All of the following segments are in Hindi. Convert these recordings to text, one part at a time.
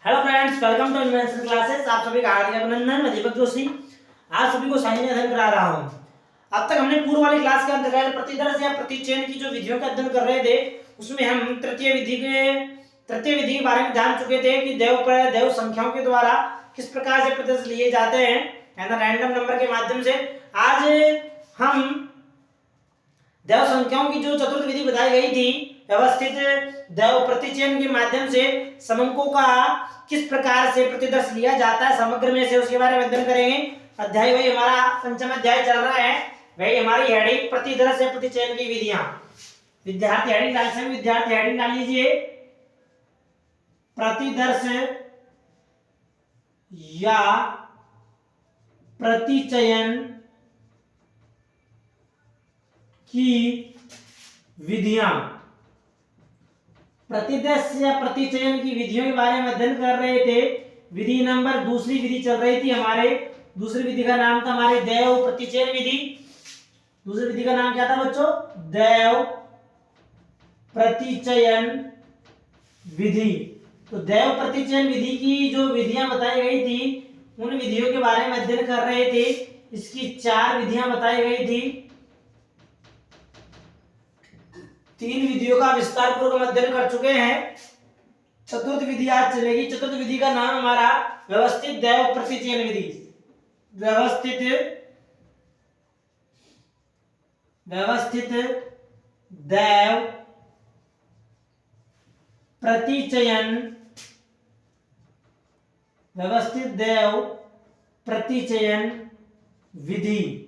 Hello friends, welcome to Invention Classes. आप सभी का हार्दिक अभिनंदन। मैं दीपक जोशी आज सभी को साइंस में अध्ययन करा रहा हूं। अब तक हमने पूर्व वाली क्लास के अंतर्गत प्रतिदर्श या प्रतिचयन की जो विधियों का अध्ययन कर रहे थे, उसमें हम तृतीय विधि के बारे में जान चुके थे कि देव संख्याओं के द्वारा किस प्रकार से प्रतिदर्श लिए जाते हैं, है ना, रैंडम नंबर के माध्यम से। आज हम देव संख्याओं की जो चतुर्थ विधि बताई गई थी, व्यवस्थित देव प्रतिचयन के माध्यम से समंकों का किस प्रकार से प्रतिदर्श लिया जाता है समग्र में से, उसके बारे में अध्ययन करेंगे। अध्याय वही हमारा पंचम अध्याय चल रहा है, वही हमारी हेडिंग प्रतिदर्श या प्रतिचयन की विधियां। विद्यार्थी हेडिंग डाल सकते, विद्यार्थी हेडिंग डाल लीजिए प्रतिदर्श या प्रतिचयन की विधियां। प्रतिदर्श या प्रतिचयन की विधियों के बारे में अध्ययन कर रहे थे। विधि नंबर दूसरी विधि चल रही थी हमारे। दूसरी विधि का नाम था हमारे देव प्रतिचयन विधि। दूसरी विधि का नाम क्या था बच्चों? देव प्रतिचयन विधि। तो देव प्रतिचयन विधि की जो विधियां बताई गई थी, उन विधियों के बारे में अध्ययन कर रहे थे। इसकी 4 विधियां बताई गई थी। 3 विधियों का विस्तार पूर्वक अध्ययन कर चुके हैं। चतुर्थ विधि आज चलेगी। चतुर्थ विधि का नाम हमारा व्यवस्थित देव प्रतिचयन विधि। व्यवस्थित देव प्रतिचयन व्यवस्थित देव प्रतिचयन विधि।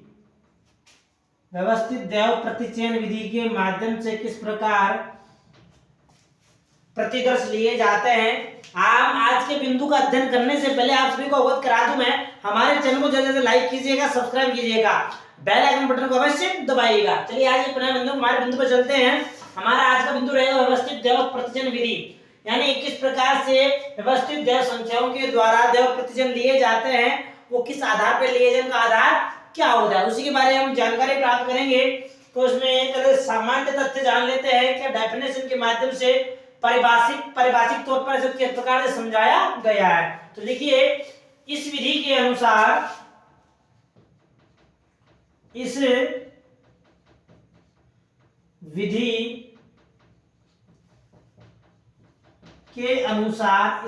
व्यवस्थित देव प्रतिचयन विधि के माध्यम से किस प्रकार प्रतिदर्श लिए जाते हैं। आज के बिंदु का अध्ययन करने से पहले आप सभी को अवगत करा दूं मैं, हमारे चैनल को जल्दी से लाइक कीजिएगा, सब्सक्राइब कीजिएगा, बेल आइकन बटन को अवश्य दबाइएगा। चलिए आज पुनः हमारे बिंदु पर चलते हैं। हमारा आज का बिंदु रहेगा व्यवस्थित देव प्रतिचयन विधि, यानी किस प्रकार से व्यवस्थित देव संख्याओं के द्वारा देव प्रतिचयन लिए जाते हैं, वो किस आधार पर लिए जाए, उनका आधार क्या होता है, उसी के बारे में हम जानकारी प्राप्त करेंगे। तो उसमें पहले सामान्य तथ्य जान लेते हैं कि डेफिनेशन के माध्यम से परिभाषिक तौर पर इसे किस प्रकार से समझाया गया है। तो देखिए, इस विधि के अनुसार इस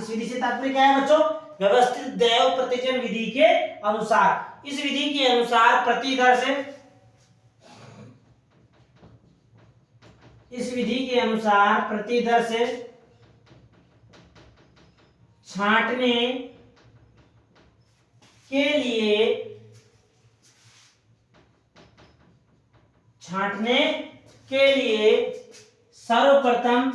विधि से तात्पर्य क्या है बच्चों? व्यवस्थित देव प्रतिचयन विधि के अनुसार, इस विधि के अनुसार प्रतिदर्श छांटने के लिए सर्वप्रथम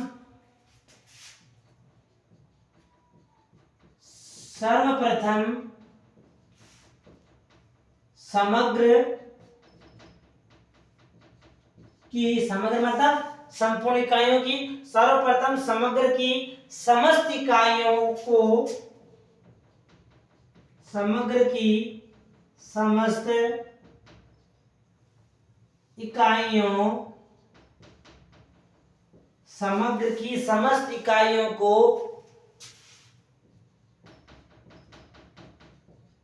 समग्र मतलब संपूर्ण इकाइयों की, सर्वप्रथम समग्र की समस्त इकाइयों को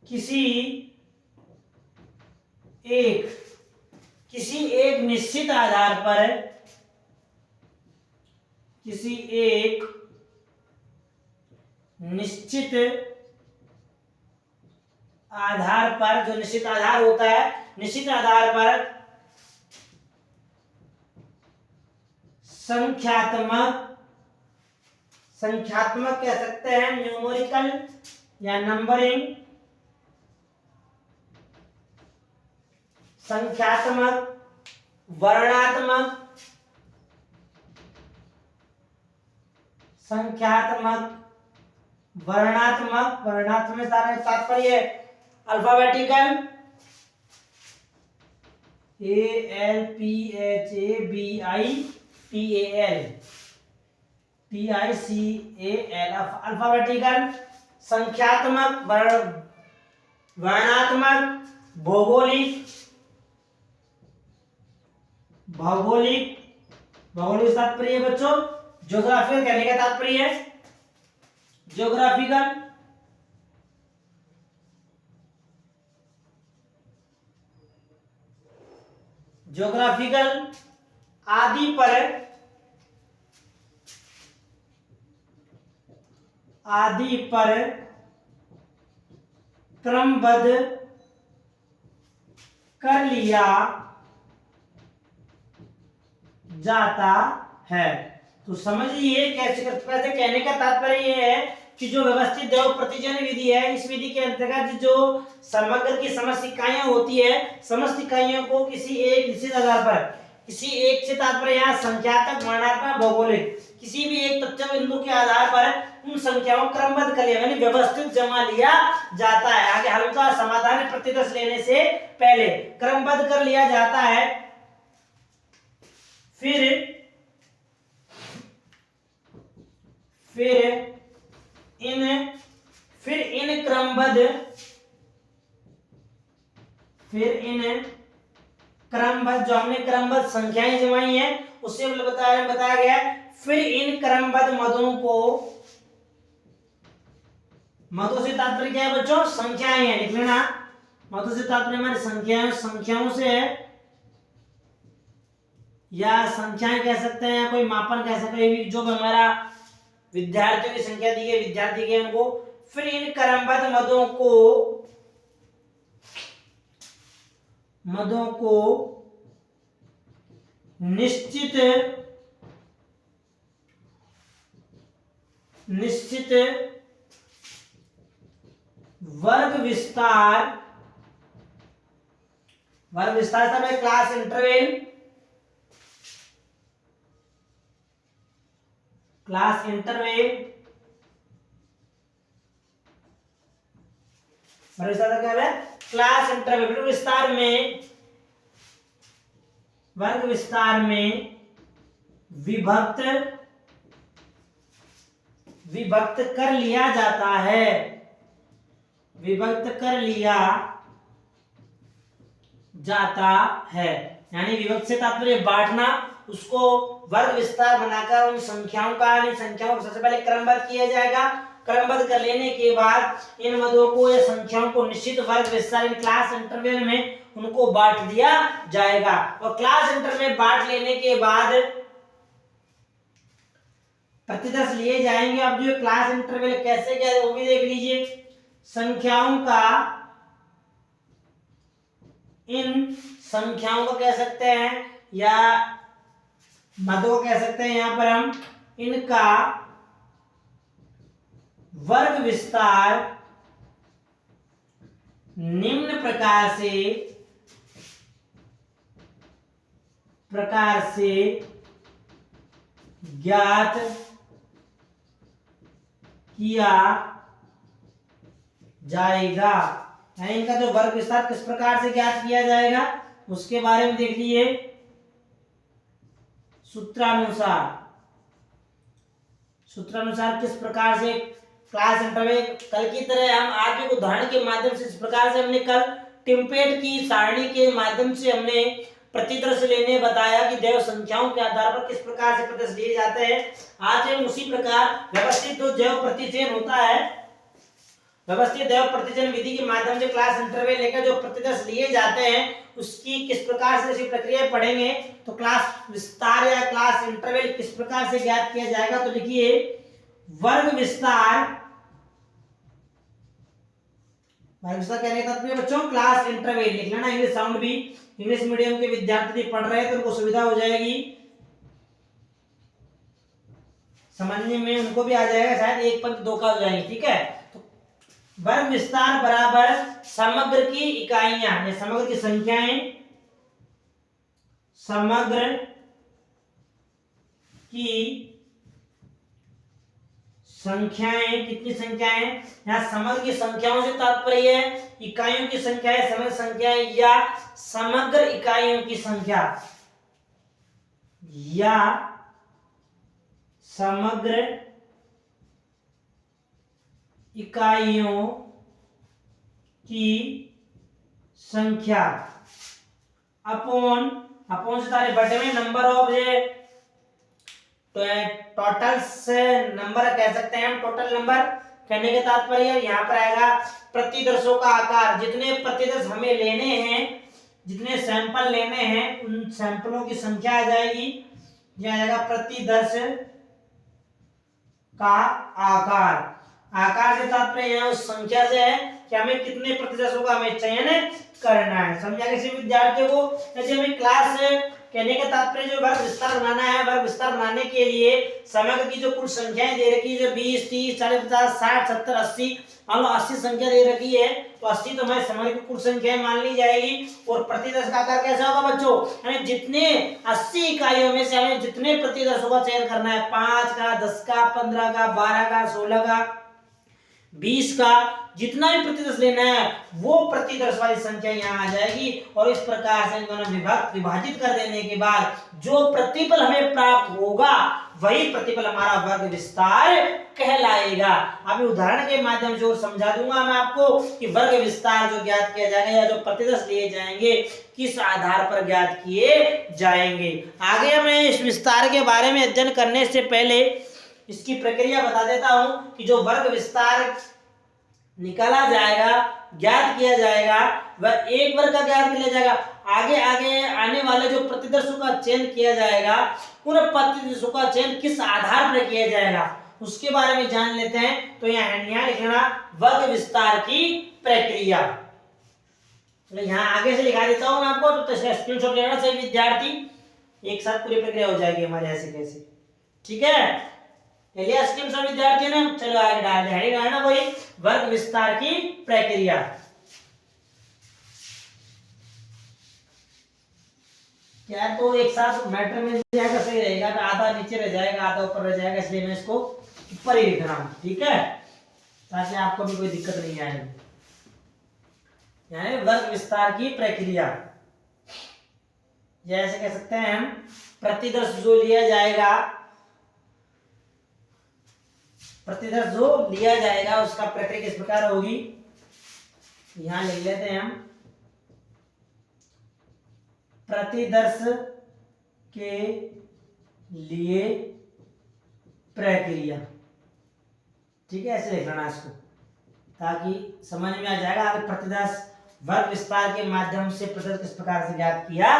किसी एक निश्चित आधार पर जो निश्चित आधार होता है, निश्चित आधार पर संख्यात्मक कह सकते हैं, न्यूमेरिकल या नंबरिंग, संख्यात्मक, वर्णात्मक तात्पर्य अल्फाबेटिकल ALPHABITICAL अल्फाबेटिकल, संख्यात्मक, वर्णात्मक, भौगोलिक तात्पर्य बच्चों ज्योग्राफिकल कहने का तात्पर्य है। ज्योग्राफिकल ज्योग्राफिकल आदि पर क्रमबद्ध कर लिया जाता है। तो समझिए कैसे कहने का तात्पर्य ये है कि जो व्यवस्थित दैव प्रतिजन विधि है, इस विधि के अंतर्गत जो समग्र की समस्त इकाइयां होती है, समस्त इकाइयों को किसी एक निश्चित आधार पर, किसी एक से तात्पर्य यहाँ संख्यात्मक, वर्णात्मक, भौगोलिक, किसी भी एक तथ्य बिंदु के आधार पर उन संख्याओं को क्रमबद्ध कर लिया, यानी व्यवस्थित जमा लिया जाता है। आगे हल का समाधान प्रतिदर्श लेने से पहले क्रमबद्ध कर लिया जाता है। फिर इन क्रमबद्ध जो हमने क्रमबद्ध संख्याएं जमाई हैं उससे बताया गया। फिर इन क्रमबद्ध मदों से तात्पर्य क्या है बच्चों? संख्याएं हैं, लिख लेना। मदों से तात्पर्य हमारे संख्याओं से है, या संख्याएं कह सकते हैं, कोई मापन कह सकते हैं, जो हमारा विद्यार्थियों की संख्या दी गई, विद्यार्थी के उनको। फिर इन क्रमबद्ध मदों को निश्चित वर्ग विस्तार समय क्लास इंटरवल क्लास इंटरवल वर्ग विस्तार में विभक्त कर लिया जाता है। यानी विभक्त से तात्पर्य बांटना, उसको वर्ग विस्तार बनाकर उन संख्याओं को सबसे पहले क्रमबद्ध किया जाएगा। क्रमबद्ध कर लेने के बाद इन मदों को या संख्याओं को निश्चित वर्ग विस्तार क्लास इंटरवल में उनको बांट दिया जाएगा। और क्लास इंटरवल में बांट लेने के बाद प्रतिदर्श लिए जाएंगे। अब जो क्लास इंटरवल कैसे क्या है वो भी देख लीजिए। इन संख्याओं को कह सकते हैं या मदों को कह सकते हैं, यहां पर हम इनका वर्ग विस्तार निम्न प्रकार से ज्ञात किया जाएगा। इनका जो वर्ग विस्तार किस प्रकार से ज्ञात किया जाएगा उसके बारे में देख लीजिए। सूत्रानुसार किस प्रकार से क्लास इंटरवल, कल की तरह हम आज भी उदाहरण के माध्यम से, इस प्रकार से हमने कल टिम्पेट की सारणी के माध्यम से हमने प्रतिदर्श लेने बताया कि दैव संख्याओं के आधार पर किस प्रकार से प्रतिदर्श लिए जाते हैं। आज हम उसी प्रकार व्यवस्थित जो जैव प्रतिचयन होता है, व्यवस्थित दैव प्रतिचयन विधि के माध्यम से क्लास इंटरवल लेकर जो प्रतिदर्श लिए जाते हैं उसकी किस प्रकार से प्रक्रिया पढ़ेंगे। तो क्लास विस्तार या क्लास इंटरवल किस प्रकार से ज्ञात किया जाएगा, तो लिखिए वर्ग विस्तार कहने का तात्पर्य बच्चों क्लास इंटरवल लिख लेना। इंग्लिश साउंड भी, इंग्लिश मीडियम के विद्यार्थी पढ़ रहे हैं तो उनको सुविधा हो जाएगी, समझने में उनको भी आ जाएगा, शायद एक पंक्ति दो का हो जाएंगे। ठीक है, तो वर्ग विस्तार बराबर समग्र की इकाइयां या समग्र की संख्याएं, समग्र की संख्याएं, कितनी संख्याएं? यहाँ समग्र की संख्याओं से तात्पर्य है इकाइयों की संख्या है, समग्र संख्याएं या समग्र इकाइयों की संख्या या समग्र इकाइयों की संख्या अपॉन से तारे बटे में नंबर ऑफ तो टोटल नंबर कह सकते हैं हम। टोटल नंबर कहने के तात्पर्य यहाँ पर आएगा प्रतिदर्शों का आकार, जितने प्रतिदर्श हमें लेने हैं, जितने सैंपल लेने हैं उन सैंपलों की संख्या आ जाएगी। यह आएगा प्रतिदर्श का आकार। आकार से तात्पर्य यहाँ उस संख्या से है कि हमें कितने प्रतिदर्शों का हमें चयन करना है। समझा किसी विद्यार्थियों को? जैसे हमें क्लास कहने का तात्पर्य जो वर्ग विस्तार बनाना है, वर्ग विस्तार बनाने के लिए समग्र की जो कुल संख्याएं दे रखी है, जो 20, 30, 40, 50, 60, 70, 80, मान लो 80 संख्या दे रखी है, तो 80 तो हमारे समग्र की कुल संख्याएं मान ली जाएगी। और प्रतिदर्श का आकार कैसा होगा बच्चों? हमें जितने 80 इकाइयों में से हमें जितने प्रतिदर्शों का चयन करना है, 5 का, 10 का, 15 का, 12 का, 16 का, 20 का, जितना भी प्रतिदर्श लेना है वो प्रतिदर्श वाली संख्या यहाँ आ जाएगी। और इस प्रकार से दोनों विभाजित कर देने के बाद जो प्रतिफल हमें प्राप्त होगा वही प्रतिफल हमारा वर्ग विस्तार कहलाएगा। अभी उदाहरण के माध्यम से और समझा दूंगा मैं आपको कि वर्ग विस्तार जो ज्ञात किया जाएगा या जो प्रतिदर्श लिए जाएंगे किस आधार पर ज्ञात किए जाएंगे। आगे मैं इस विस्तार के बारे में अध्ययन करने से पहले इसकी प्रक्रिया बता देता हूं कि जो वर्ग विस्तार निकाला जाएगा, ज्ञात किया जाएगा, वह एक वर्ग का ज्ञात किया जाएगा। आगे आगे आने वाले जो प्रतिदर्शों का चयन किया जाएगा, उन प्रतिदर्शों का चयन किस आधार पर किया जाएगा उसके बारे में जान लेते हैं। तो यहाँ लिखना वर्ग विस्तार की प्रक्रिया। तो यहाँ आगे से लिखा देता हूँ मैं आपको, तो स्क्रीनशॉट लेना सही विद्यार्थी, एक साथ पूरी प्रक्रिया हो जाएगी हमारे ऐसे कैसे। ठीक है, चलिए स्क्रीनशॉट विद्यार्थी ने, चलो आगे डाल दे हेडिंग है ना वही वर्ग विस्तार की प्रक्रिया। क्या तो एक साथ मैटर में जाएगा सही रहेगा, तो आधा नीचे रह जाएगा आधा ऊपर रह जाएगा, इसलिए मैं इसको ऊपर ही लिख रहा हूं। ठीक है, ताकि आपको भी कोई दिक्कत नहीं आएगी। यानी वर्ग विस्तार की प्रक्रिया, जैसे कह सकते हैं हम प्रतिदर्श जो लिया जाएगा, प्रतिदर्श जो लिया जाएगा उसका प्रक्रिया किस प्रकार होगी, यहां लिख लेते हैं हम प्रतिदर्श के लिए प्रक्रिया। ठीक है, ऐसे लिखना इसको ताकि समझ में आ जाएगा। आगे प्रतिदर्श वर्ग विस्तार के माध्यम से प्रतिदर्श किस प्रकार से ज्ञात किया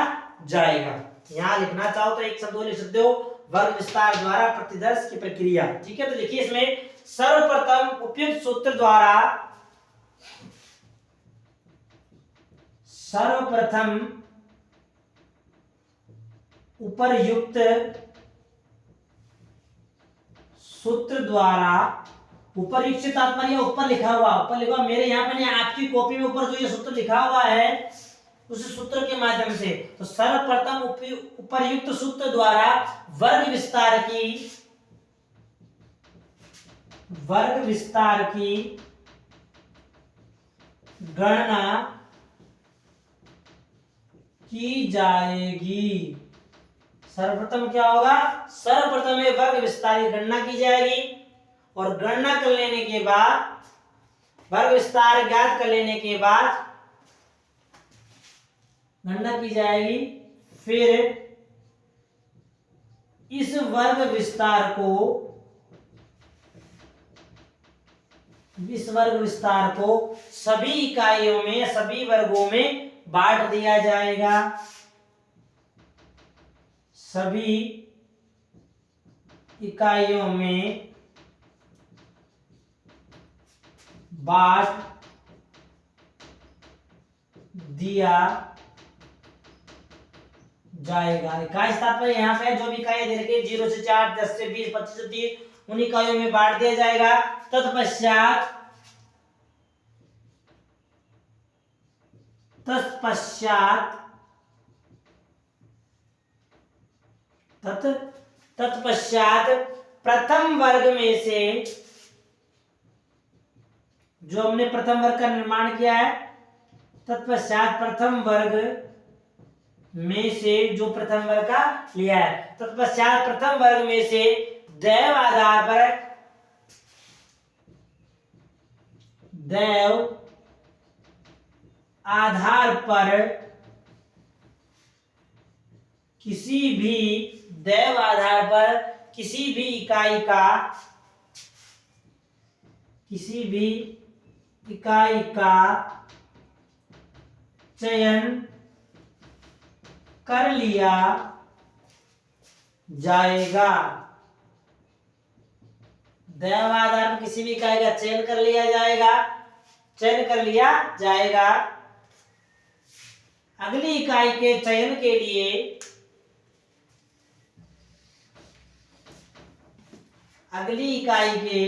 जाएगा। यहां लिखना चाहो तो एक शब्द लिख सकते हो, वर्ग विस्तार द्वारा प्रतिदर्श की प्रक्रिया। ठीक है, तो लिखिए इसमें सर्वप्रथम उपयुक्त सूत्र द्वारा, सर्वप्रथम उपर्युक्त सूत्र द्वारा, उपर्युक्त से तात्पर्य ऊपर लिखा हुआ, ऊपर लिखा हुआ मेरे यहाँ पे आपकी कॉपी में ऊपर जो ये सूत्र लिखा हुआ है उस सूत्र के माध्यम से, तो सर्वप्रथम उपर्युक्त सूत्र द्वारा वर्ग विस्तार की गणना की जाएगी। सर्वप्रथम क्या होगा, सर्वप्रथम वर्ग विस्तार की गणना की जाएगी, और गणना कर लेने के बाद, वर्ग विस्तार ज्ञात कर लेने के बाद गणना की जाएगी। फिर इस वर्ग विस्तार को सभी इकाइयों में, सभी वर्गों में बांट दिया जाएगा, सभी इकाइयों में बांट दिया जाएगा। इकाई तात्पर्य यहाँ पे जो भी इकाई दे रखी है 0 से 4, 10 से 20, 25 से 30, उन इकाइयों में बांट दिया जाएगा। तत्पश्चात प्रथम वर्ग में से, जो हमने प्रथम वर्ग का निर्माण किया है, तत्पश्चात प्रथम वर्ग में से, जो प्रथम वर्ग का लिया है, तत्पश्चात प्रथम वर्ग में से दैव आधार पर किसी भी दैव आधार पर किसी भी इकाई का चयन कर लिया जाएगा। दैवाधार में किसी भी इकाई का चयन कर लिया जाएगा। अगली इकाई के चयन के लिए अगली इकाई के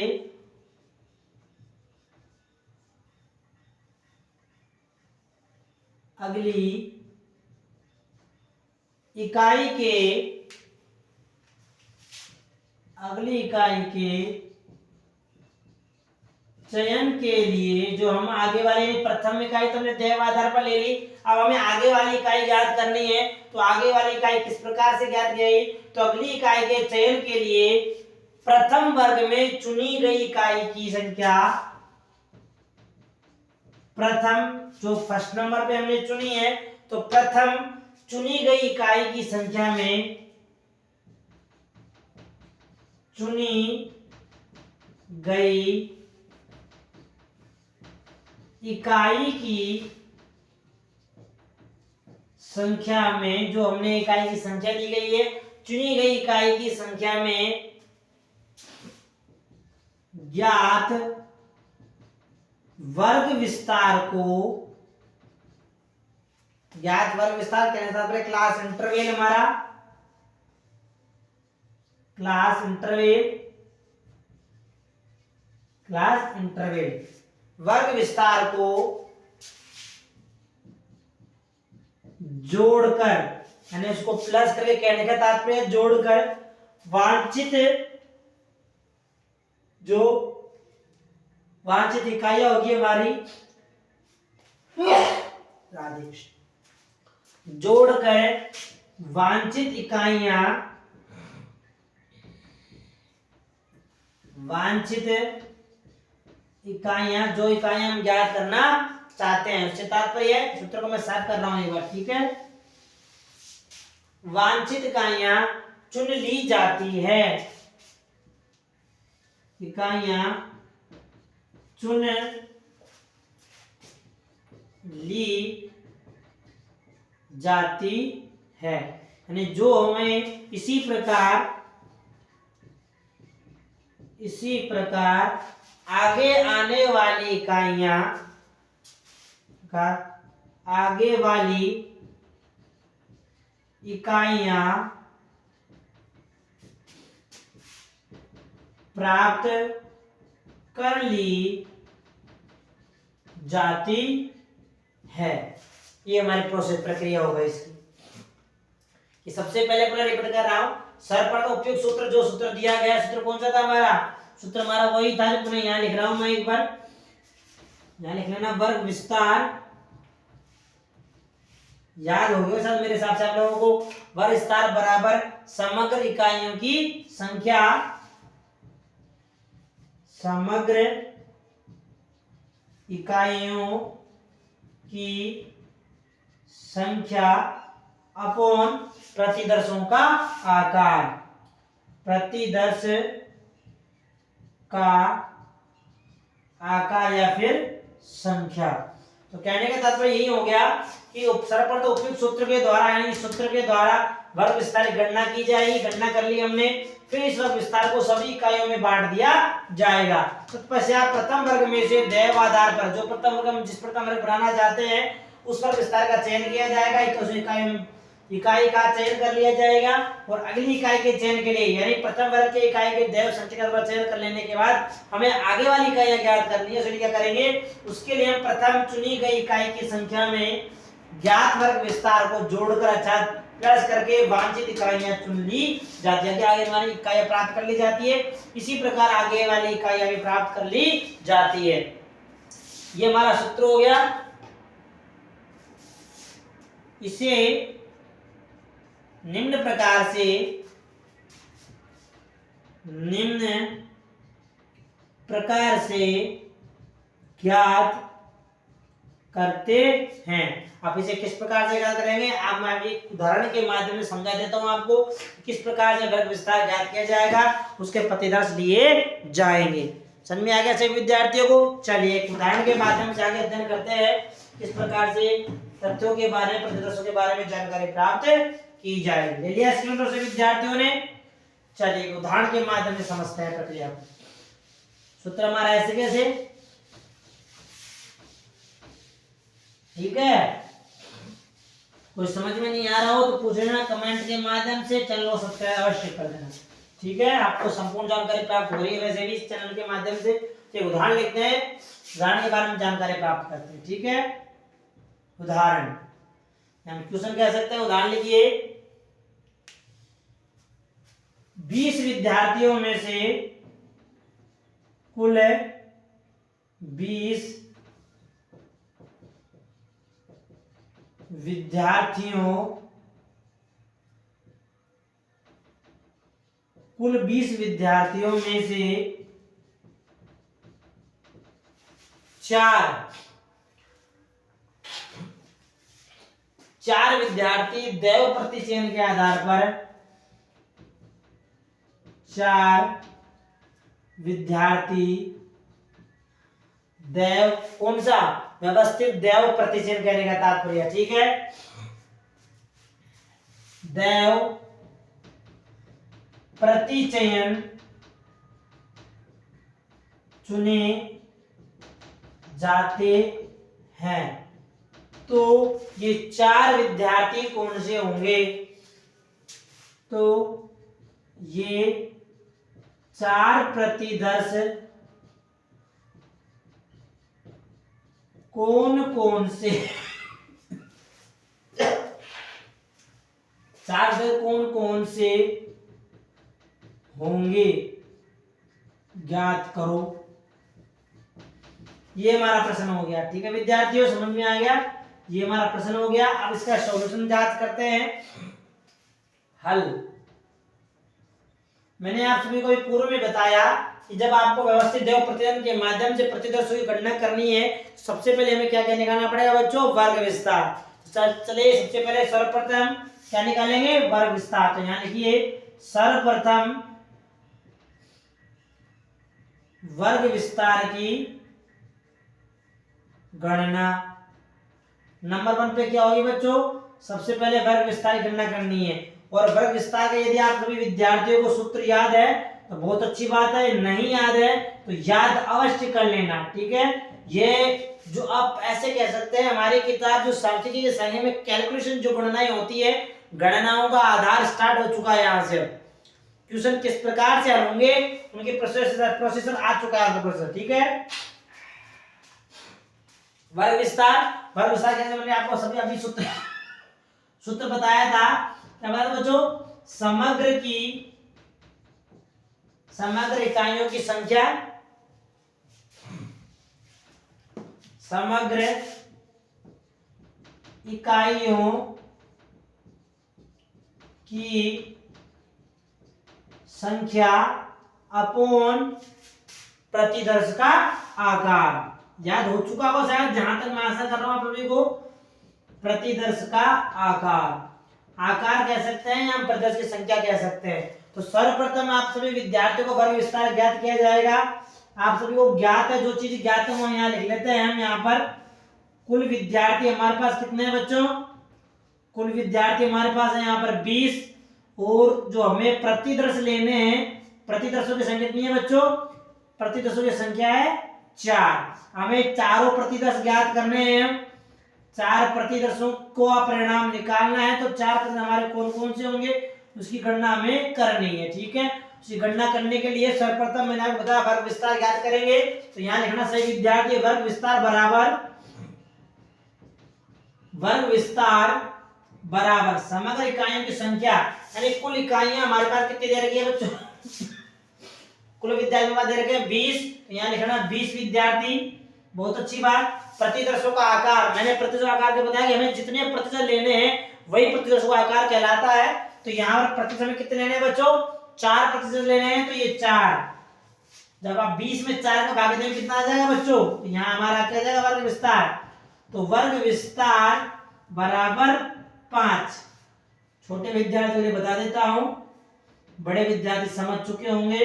चयन के लिए जो हम आगे वाली प्रथम इकाई तो हमने दैव आधार पर ले ली, अब हमें आगे वाली इकाई ज्ञात करनी है। तो आगे वाली इकाई किस प्रकार से ज्ञात गई, तो अगली इकाई के चयन के लिए प्रथम वर्ग में चुनी गई इकाई की संख्या, प्रथम जो फर्स्ट नंबर पे हमने चुनी है, तो प्रथम चुनी गई इकाई की संख्या में चुनी गई इकाई की संख्या में जो हमने इकाई की संख्या दी गई है, चुनी गई इकाई की संख्या में ज्ञात वर्ग विस्तार कहने से क्लास इंटरवल, हमारा क्लास इंटरवल वर्ग विस्तार को जोड़कर, यानी उसको प्लस करके, कहने का तात्पर्य जोड़कर वांछित इकाइयां होगी हमारी, राधे कृष्ण, जोड़कर वांछित इकाइयां जो इकाइयां हम ज्ञात करना चाहते हैं, उससे तात्पर्य है, सूत्र को मैं साफ कर रहा हूं एक बार, ठीक है। वांछित इकाइयां चुन ली जाती है, इकाइयां चुन ली जाती है, यानी जो हमें इसी प्रकार आगे आने वाली इकाइयां प्राप्त कर ली जाती है। ये हमारी प्रोसेस प्रक्रिया होगा इसकी। कि सबसे पहले पुनः रिपीट कर रहा हूं, सर्वप्रथम उपयुक्त सूत्र, जो सूत्र दिया गया, सूत्र कौन सा था हमारा, सूत्र हमारा वही था, पुनः यहाँ लिख रहा हूं मैं एक बार, यहाँ लिख लेना, वर्ग विस्तार, याद हो गया सर मेरे हिसाब से आप लोगों को, वर्ग विस्तार बराबर समग्र इकाइयों की संख्या अपॉन प्रतिदर्शों का आकार, प्रतिदर्श का आकार या फिर संख्या। तो कहने का तात्पर्य यही हो गया कि सर्वप्रथम उपयुक्त सूत्र के द्वारा, यानी सूत्र के द्वारा वर्ग विस्तार की गणना की जाएगी, गणना कर ली हमने, फिर इस वर्ग विस्तार को सभी इकाइयों में बांट दिया जाएगा। तत्पश्चात प्रथम वर्ग में से दैव आधार पर जो जिस प्रथम वर्ग बनाना चाहते हैं उस वर्ग विस्तार का चयन किया जाएगा, इकाई का चयन कर लिया जाएगा, और अगली इकाई के चयन के लिए, यानी प्रथम वर्ग के इकाई के दैव संख्या का चयन कर लेने के बाद हमें आगे वाली इकाइयां ज्ञात करनी है। उसके लिए क्या करेंगे, उसके लिए हम प्रथम चुनी गई इकाई की संख्या में ज्ञात वर्ग विस्तार को जोड़कर अर्थात प्लस करके वांछित इकाइयां चुन ली जाती है, आगे वाली इकाइयां प्राप्त कर ली जाती है। इसी प्रकार आगे वाली इकाइयां भी प्राप्त कर ली जाती है। ये हमारा सूत्र हो गया। इसे निम्न प्रकार से ज्ञात करते हैं। आप इसे किस प्रकार से ज्ञात करेंगे, आप मैं एक उदाहरण के माध्यम से समझा देता हूं आपको किस प्रकार से वर्ग विस्तार ज्ञात किया जाएगा, उसके प्रतिदर्श लिए जाएंगे। समझ में आ गया सभी विद्यार्थियों को। चलिए एक उदाहरण के माध्यम से आगे अध्ययन करते हैं किस प्रकार से तथ्यों के बारे में, प्रतिदर्शों के बारे में जानकारी प्राप्त की जाएगी। ले लिया स्क्रीन पर सभी विद्यार्थियों ने। चलिए उदाहरण के माध्यम से समझते हैं प्रक्रिया को। सूत्र हमारा ऐसे कैसे, ठीक है। कोई समझ में नहीं आ रहा हो तो पूछ लेना कमेंट के माध्यम से, चैनल को सब्सक्राइब अवश्य कर देना, ठीक है। आपको संपूर्ण जानकारी प्राप्त हो रही है वैसे भी इस चैनल के माध्यम से। तो उदाहरण लिखते हैं, उदाहरण के बारे में जानकारी प्राप्त करते हैं, ठीक है। उदाहरण हम क्वेश्चन कह सकते हैं, उदाहरण लिखिए 20 विद्यार्थियों में से कुल 20 विद्यार्थियों में से 4 विद्यार्थी दैव प्रतिचयन के आधार पर 4 विद्यार्थी दैव, कौन सा, व्यवस्थित दैव प्रतिचयन कहने का तात्पर्य, ठीक है। दैव प्रतिचयन चुने जाते हैं। तो ये 4 विद्यार्थी कौन से होंगे, तो ये 4 प्रतिदर्श कौन कौन से 4 से कौन कौन से होंगे ज्ञात करो। ये हमारा प्रश्न हो गया, ठीक है विद्यार्थियों, समझ में आ गया। ये हमारा प्रश्न हो गया। अब इसका सॉल्यूशन जांच करते हैं, हल। मैंने आप सभी को पूर्व में बताया कि जब आपको व्यवस्थित दैव प्रतिचयन के माध्यम से प्रतिदर्शों की गणना करनी है, सबसे पहले हमें क्या क्या निकालना पड़ेगा बच्चों, वर्ग विस्तार। चलिए सबसे पहले सर्वप्रथम क्या निकालेंगे, वर्ग विस्तार। तो यहां लिखिए सर्वप्रथम वर्ग विस्तार की गणना। नंबर 1 पे क्या होगी बच्चों, सबसे पहले वर्ग विस्तार की गणना करनी है। और वर्ग विस्तार के यदि आप सभी विद्यार्थियों को सूत्र याद है तो बहुत अच्छी बात है, नहीं याद है तो याद अवश्य कर लेना, ठीक है। ये जो आप ऐसे कह सकते हैं, हमारी किताब जो सांख्यिकी के संख्या में कैलकुलेशन जो गणनाएं होती है, गणनाओं का आधार स्टार्ट हो चुका है। यहाँ से क्वेश्चन किस प्रकार से हल होंगे उनके प्रोसेसर आ चुका है प्रोसेसर, ठीक है। वर्ग विस्तार कैसे, मैंने आपको सभी अभी सूत्र बताया था। क्या बताया था बच्चों, समग्र इकाइयों की संख्या, समग्र इकाइयों की संख्या अपॉन प्रतिदर्श का आकार। याद हो चुका होगा शायद, जहां तक मैं आशा कर रहा हूं आप सभी को। प्रतिदर्श का आकार कह सकते हैं या प्रतिदर्श की संख्या कह सकते हैं। तो सर्वप्रथम आप सभी विद्यार्थियों को वर्ग विस्तार ज्ञात किया जाएगा। आप सभी को ज्ञात है, जो चीज ज्ञात है वो यहाँ लिख लेते हैं हम। यहाँ पर कुल विद्यार्थी हमारे पास कितने हैं बच्चों, कुल विद्यार्थी हमारे पास है यहाँ पर 20। और जो हमें प्रतिदर्श लेने हैं, प्रतिदर्शों की संख्या कितनी है बच्चों, प्रतिदर्शों की संख्या है 4। हमें चारों प्रतिदर्श ज्ञात करने हैं। 4 प्रतिदर्शों को परिणाम निकालना है। तो 4 प्रतिदर्श हमारे कौन कौन से होंगे उसकी गणना हमें करनी है, ठीक है। उसकी गणना करने के लिए सर्वप्रथम मैंने आपको बताया वर्ग विस्तार ज्ञात करेंगे। तो यहाँ लिखना सही विद्यार्थी, वर्ग विस्तार बराबर समग्र इकाइयों की संख्या, यानी कुल इकाइयां हमारे पास कितनी दे रखी है बच्चों, कुल विद्यार्थियों दे रखे हैं 20। तो यहाँ लिखना 20 विद्यार्थी, बहुत अच्छी बात। प्रतिदर्शों का आकार, मैंने प्रतिदर्शों का आकार बताया कि हमें जितने प्रतिदर्श लेने हैं वही प्रतिदर्शों का आकार कहलाता है। तो यहाँ पर प्रतिदर्श में कितने लेने हैं बच्चों, 4 प्रतिदर्श लेने हैं। तो ये 4, जब आप 20 में 4 का भाग देंगे कितना आ जाएगा बच्चों, तो यहाँ हमारा क्या जाएगा वर्ग विस्तार। तो वर्ग विस्तार बराबर 5। छोटे विद्यार्थियों के लिए बता देता हूं, बड़े विद्यार्थी समझ चुके होंगे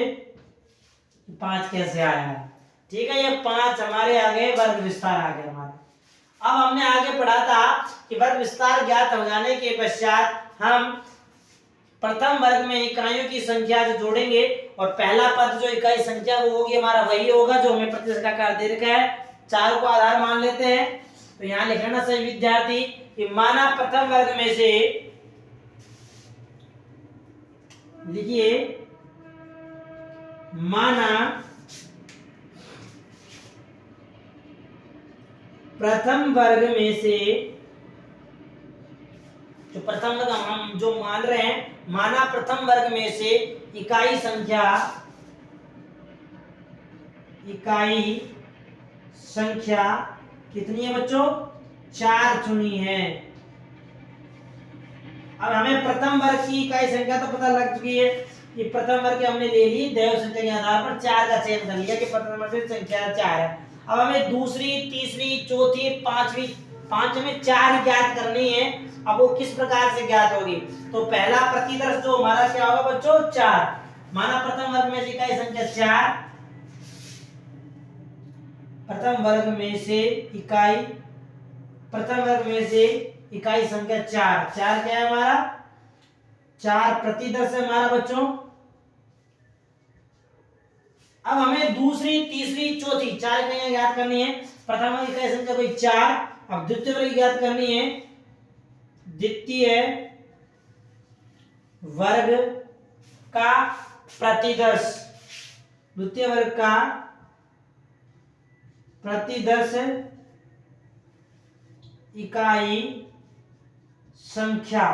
5 कैसे आया है। ठीक है, ये 5 हमारे आ गए, वर्ग विस्तार आ गया हमारा। अब हमने आगे पढ़ा था कि वर्ग विस्तार ज्ञात हो जाने के पश्चात हम प्रथम वर्ग में इकाइयों की संख्या से जोड़ेंगे और पहला पद जो इकाई संख्या वो होगी हमारा वही होगा जो हमें प्रतिशत का आकार दे रखा है। 4 को आधार मान लेते हैं, तो यहाँ लिखना सही विद्यार्थी कि माना प्रथम वर्ग में से, लिखिए माना प्रथम वर्ग में से, जो प्रथम वर्ग हम जो मान रहे हैं, माना प्रथम वर्ग में से इकाई संख्या कितनी है बच्चों? 4 चुनी है। अब हमें प्रथम वर्ग की इकाई संख्या तो पता लग चुकी है कि प्रथम वर्ग हमने ले ली, दैव संख्या के आधार पर 4 का चयन कर लिया कि प्रथम वर्ग की संख्या 4 है। अब हमें दूसरी, तीसरी, चौथी, पांचवी, 5 में 4 ज्ञात करनी है। अब वो किस प्रकार से ज्ञात होगी? तो पहला प्रतिदर्श जो हमारा क्या होगा बच्चों? 4। माना प्रथम वर्ग में से इकाई संख्या 4, प्रथम वर्ग में से इकाई संख्या 4 क्या है हमारा? 4 प्रतिदर्श है हमारा बच्चों। अब हमें दूसरी, तीसरी, चौथी 4 इकाइयां ज्ञात करनी है। प्रथम वर्ग इकाई संख्या कोई 4, अब द्वितीय वर्ग ज्ञात करनी है। द्वितीय वर्ग का प्रतिदर्श, द्वितीय वर्ग का प्रतिदर्श इकाई संख्या।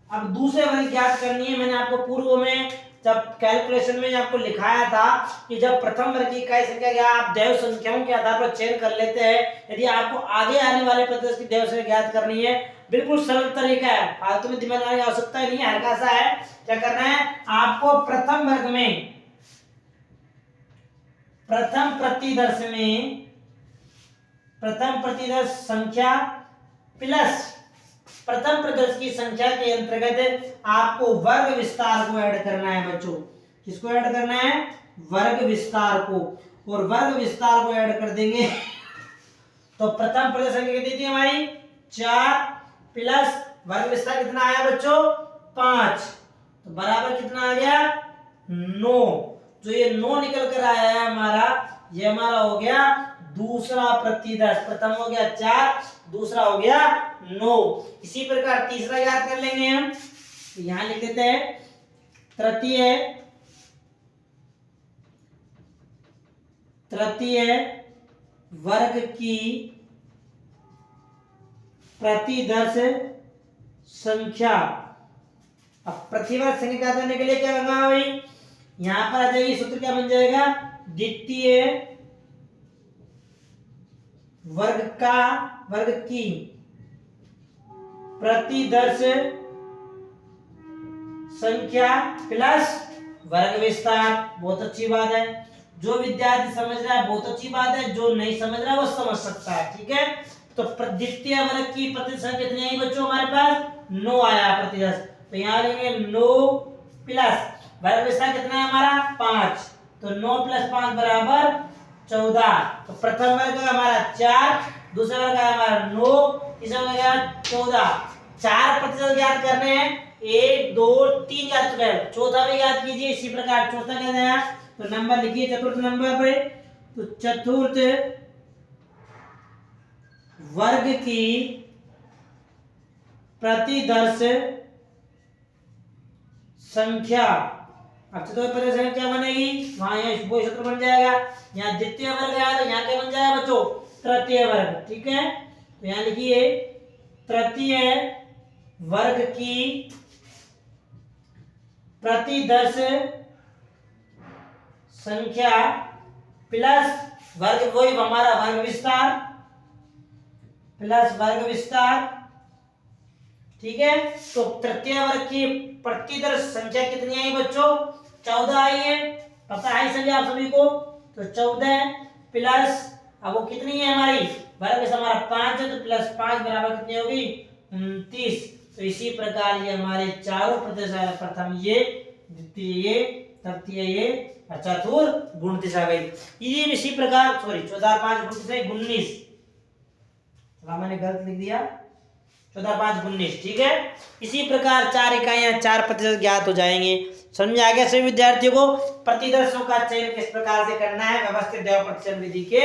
अब दूसरे वर्ग ज्ञात करनी है। मैंने आपको पूर्व में जब कैलकुलेशन में आपको लिखाया था कि जब प्रथम वर्ग की इकाई संख्या या आप दैव संख्याओं के आधार पर चयन कर लेते हैं, यदि आपको आगे आने वाले प्रतिदर्श की दैव संख्या ज्ञात करनी है, बिल्कुल सरल तरीका है, फालतू में दिमाग लगाने की आवश्यकता नहीं है, हल्का सा है। क्या करना है आपको? प्रथम वर्ग में प्रथम प्रतिदर्श संख्या प्लस प्रथम प्रतिदर्श की संख्या के अंतर्गत आपको वर्ग विस्तार को ऐड करना है बच्चों। किसको ऐड करना है? वर्ग विस्तार को। और वर्ग विस्तार को ऐड कर देंगे तो प्रथम प्रतिदर्श संख्या कितनी थी हमारी? 4 प्लस वर्ग विस्तार कितना आया बच्चों? 5, तो बराबर कितना आ गया? 9। जो ये 9 निकल कर आया है हमारा, ये हमारा हो गया दूसरा प्रतिदर्श। प्रथम हो गया 4, दूसरा हो गया 9। इसी प्रकार तीसरा याद कर लेंगे हम, तो यहां लिख देते हैं तृतीय वर्ग की प्रतिदर्श संख्या। अब प्रतिवर्ग संख्या ज्ञात करने के लिए क्या करना है भाई? यहां पर आ जाएगी, सूत्र क्या बन जाएगा? द्वितीय वर्ग की प्रतिदर्श संख्या प्लस वर्ग विस्तार। बहुत अच्छी बात है, जो विद्यार्थी समझ रहा है बहुत अच्छी बात है, जो नहीं समझ रहा है वो समझ सकता है। ठीक है, तो द्वितीय वर्ग की प्रतिदर्श संख्या कितनी आई बच्चों? हमारे पास 9 आया प्रतिदर्श, तो यहाँ लेंगे 9 प्लस वर्ग विस्तार कितना है हमारा? 5, तो 9 प्लस 5 बराबर 14। तो प्रथम वर्ग का हमारा 4, दूसरा वर्ग का हमारा 9, तीसरा वर्ग का 14। 4 प्रतिशत ज्ञात करने हैं, 1 2 3 ज्ञात कर, चौथा भी ज्ञात कीजिए। इसी प्रकार चौथा क्या है? तो नंबर लिखिए चतुर्थ नंबर पे, तो चतुर्थ वर्ग की प्रतिदर्श संख्या। अब चतुर्थ प्रतिदर्श संख्या क्या बनेगी? वहां ये वो सूत्र बन जाएगा। यहाँ द्वितीय वर्ग है तो यहाँ क्या बन जाएगा बच्चों? तृतीय वर्ग। ठीक है, तो यहाँ लिखिए तृतीय वर्ग की प्रतिदर्श संख्या प्लस वर्ग, वही हमारा वर्ग विस्तार प्लस वर्ग विस्तार। ठीक है, तो तृतीय वर्ग की प्रतिदर्श संख्या कितनी आई बच्चों? 14 आई है, पता है सभी आप सभी को। तो 14 प्लस अब वो कितनी है हमारी, वर्ग से हमारा 5 है, तो प्लस 5 बराबर कितनी होगी 29। तो इसी प्रकार ये हमारे चारों प्रतिशत, प्रथम ये, द्वितीय ये, तृतीय ये, चतुर्थ गुणित आ गई। ये इसी प्रकार, सॉरी 14 5 गुणित 19, मैंने गलत लिख दिया, 14 5 19, ठीक है। इसी प्रकार 4 इकाइयां 4% ज्ञात हो जाएंगे। समझ आ गया सभी विद्यार्थियों को। प्रतिदर्शों का चयन किस प्रकार से करना है, व्यवस्थित दैव प्रतिशत विधि के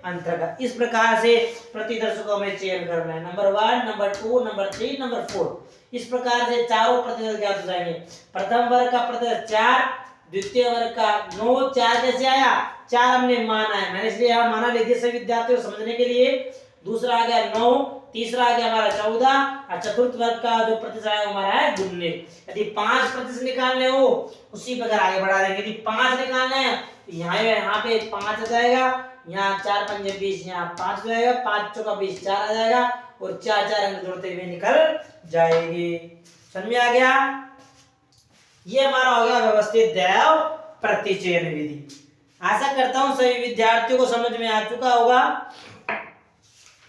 अंतर्गत इस प्रकार से प्रतिदर्शों का हमें चयन करना है, नंबर 1, नंबर 2, नंबर 3, नंबर 4। इस प्रकार से चारों प्रतिशत ज्ञात हो जाएंगे। प्रथम वर्ग का प्रतिशत 4, द्वितीय वर्ग का 9, 4 कैसे आया, 4 हमने माना है, मैंने इसलिए यहाँ माना लिख दिया सभी विद्यार्थियों को समझने के लिए। दूसरा आ गया 9, तीसरा आ गया हमारा 14, और चतुर्थ वर्ग का जो प्रतिशत है हमारा है 19। यदि 5% निकालने हो उसी प्रकार आगे बढ़ा देंगे। यदि 5 निकालना है तो यहाँ पे 5 आ जाएगा, यहाँ 4 5 20, यहाँ 5 हो जाएगा, 5 चौका 20, 4 आ जाएगा, और 4 4 अंक जोड़ते हुए निकल जाएंगे। समझ में आ गया। ये हमारा हो गया व्यवस्थित दैव प्रतिचयन विधि। आशा करता हूं सभी विद्यार्थियों को समझ में आ चुका होगा।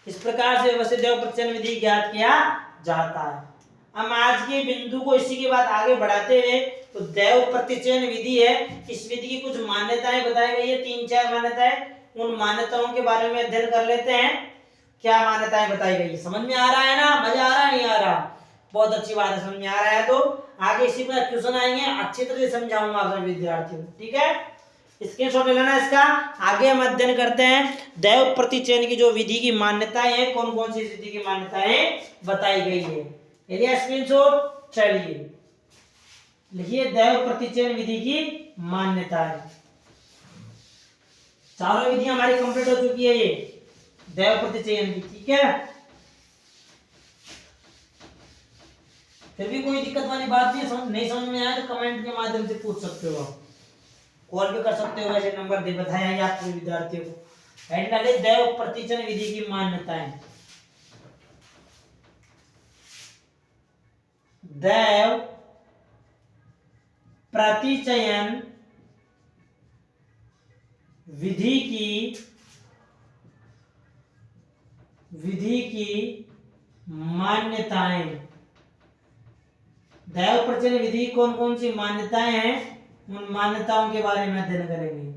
इस प्रकार से व्यवस्थित दैव प्रतिचयन विधि ज्ञात किया जाता है। हम आज के बिंदु को इसी के बाद आगे बढ़ाते हुए, तो दैव प्रतिचयन विधि है, इस विधि की कुछ मान्यताएं बताई गई है, 3-4 मान्यताएं। उन मान्यताओं के बारे में अध्ययन कर लेते हैं। क्या मान्यताएं बताई गई, समझ में आ रहा है ना, मजा आ रहा है, नहीं आ रहा, बहुत अच्छी बात है। समझ में आ रहा है तो आगे इसी पर क्वेश्चन आएंगे, अच्छी तरह से समझाऊंगा आप सभी विद्यार्थियों को, ठीक है। स्क्रीनशॉट ले लेना इसका। आगे हम अध्ययन करते हैं दैव प्रतिचयन की जो विधि की मान्यताएं हैं, कौन कौन सी विधि की मान्यताएं बताई गई है। लिया स्क्रीनशॉट, चलिए लिखिए दैव प्रतिचयन विधि की मान्यताएं। चारों विधियां हमारी कंप्लीट हो चुकी है ये दैव प्रतिचयन की, ठीक है। फिर भी कोई दिक्कत वाली बात नहीं समझ में आया तो कमेंट के माध्यम से पूछ सकते हो, कॉल भी कर सकते हो, वैसे नंबर दे बताया है आपके विद्यार्थियों को। हेड डाले दैव प्रतिचयन विधि की मान्यताएं। दैव प्रतिचयन विधि की मान्यताएं। दैव प्रतिचयन विधि कौन कौन सी मान्यताएं हैं, उन मान्यताओं के बारे में अध्ययन करेंगे।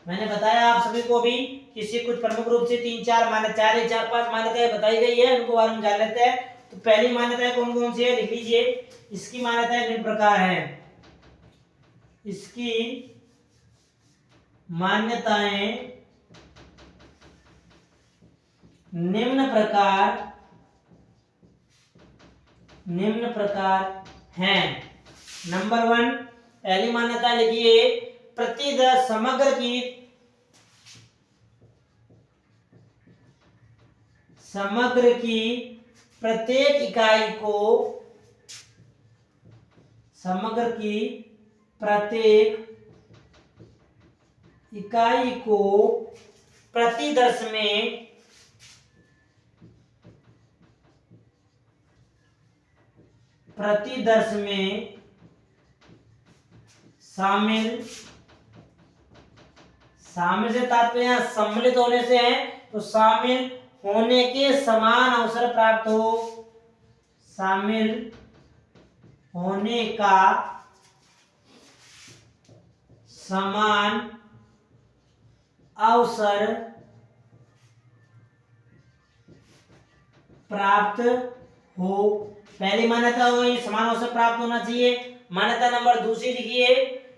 मैंने बताया आप सभी को भी, किसी कुछ प्रमुख रूप से 3-4 मान्यताएं, 4-5 मान्यताएं बताई गई है, उनको बारे में जान लेते हैं। तो पहली मान्यताएं कौन कौन सी है लिख लीजिए। इसकी मान्यताएं निम्न प्रकार है। इसकी मान्यताएं निम्न प्रकार हैं। नंबर 1, पहली मान्यता लिखिए, प्रतिदर्श समग्र की प्रत्येक इकाई को, समग्र की प्रत्येक इकाई को प्रतिदर्श में शामिल से तात्पर्य सम्मिलित होने से है, तो शामिल होने के समान अवसर प्राप्त हो, शामिल होने का समान अवसर प्राप्त हो। पहली मान्यता हो गई, समान अवसर प्राप्त होना चाहिए। मान्यता नंबर 2 लिखिए,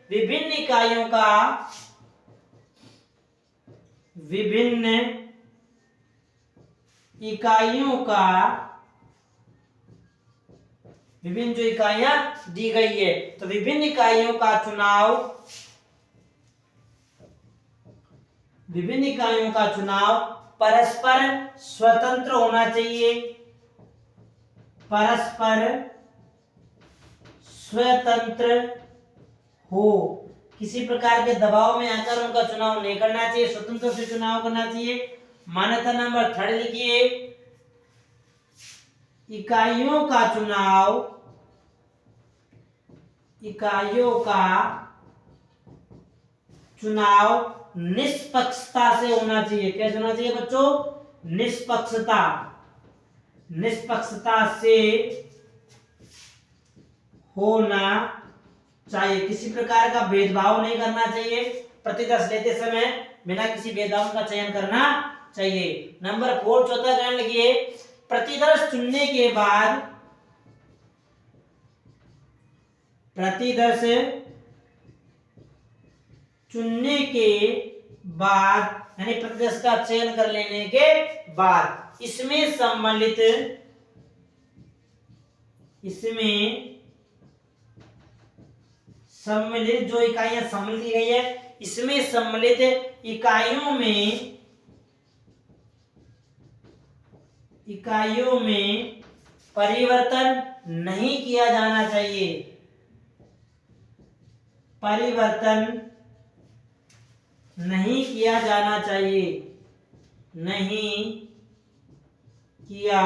विभिन्न इकाइयों का विभिन्न जो इकाइयां दी गई है, तो विभिन्न इकाइयों का चुनाव परस्पर स्वतंत्र होना चाहिए, परस्पर स्वतंत्र हो, किसी प्रकार के दबाव में आकर उनका चुनाव नहीं करना चाहिए, स्वतंत्र से चुनाव करना चाहिए। मान्यता नंबर 3 लिखिए, इकाइयों का चुनाव निष्पक्षता से होना चाहिए। कैसे होना चाहिए बच्चों? निष्पक्षता, निष्पक्षता से होना चाहिए। किसी प्रकार का भेदभाव नहीं करना चाहिए। प्रतिदर्श लेते समय बिना किसी भेदभाव का चयन करना चाहिए। नंबर 4 चौथा चयन लिखिए, प्रतिदर्श चुनने के बाद, प्रतिदर्श चुनने के बाद यानी प्रतिदर्श का चयन कर लेने के बाद इसमें सम्मिलित, इसमें सम्मिलित जो इकाइयां सम्मिलित की गई है, इसमें सम्मिलित इकाइयों में परिवर्तन नहीं किया जाना चाहिए। परिवर्तन नहीं किया जाना चाहिए, नहीं किया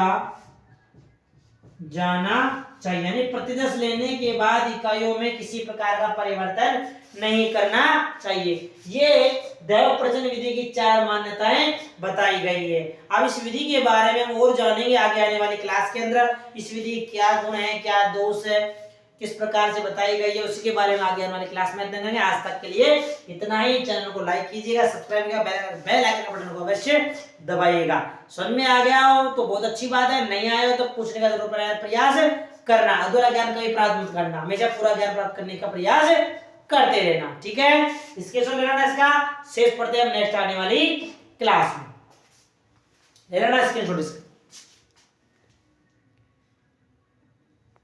जाना चाहिए। यानी प्रतिदर्श लेने के बाद इकाइयों में किसी प्रकार का परिवर्तन नहीं करना चाहिए। ये दैव प्रजनन विधि की 4 मान्यताएं बताई गई है। अब इस विधि के बारे में हम और जानेंगे आगे आने वाली क्लास के अंदर। इस विधि के क्या गुण है, क्या दोष है, किस प्रकार से बताई गई है, उसी के बारे में आगे आने वाली क्लास में अध्ययन करेंगे। आज तक के लिए इतना ही। चैनल को लाइक कीजिएगा, सब्सक्राइब कीजिएगा, बेल आइकन बटन को अवश्य दबाइएगा। समझ में आ गया हो तो बहुत अच्छी बात है, नहीं आया हो तो पूछने का जरूर प्रयास करना, अधूरा ज्ञान कभी प्राप्त मत करना, हमेशा पूरा ज्ञान प्राप्त करने का प्रयास करते रहना। ठीक है, इसके साथ लेना इसका शेष पढ़ते हैं हम नेक्स्ट आने वाली क्लास में। लेना स्क्रीनशॉट इसका।